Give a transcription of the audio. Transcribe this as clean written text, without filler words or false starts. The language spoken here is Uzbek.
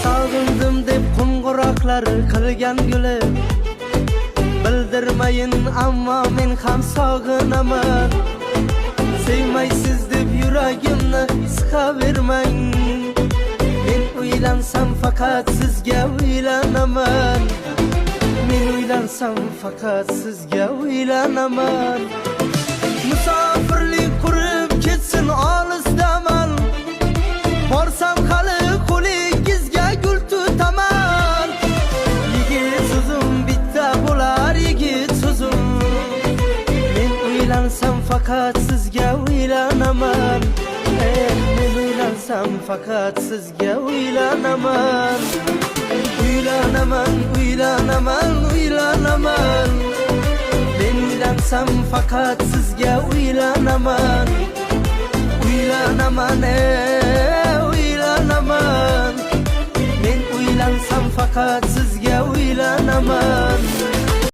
Sağındım deb qo'ng'iroqlari qilgan guli, bildirmayin ammo men ham sog'inaman. Sevmaysiz deb yuragimni siqavermang. Men o'ylansam faqat sizga o'ylanaman. Men o'ylansam faqat sizga o'ylanaman. Musofirlik qurib ketsin olisdaman. Borsam hali qo'lingizga gul tutaman. Yigit so'zim bitta bo'lar, yigit so'zim. Men o'ylansam faqat sizga o'ylanaman. Men o'ylansam faqat sizga o'ylanaman. O'ylanaman, o'ylanaman, o'ylanaman. Men o'ylansam faqat sizga o'ylanaman. O'ylanaman, o'ylanaman. Men o'ylansam faqat sizga o'ylanaman.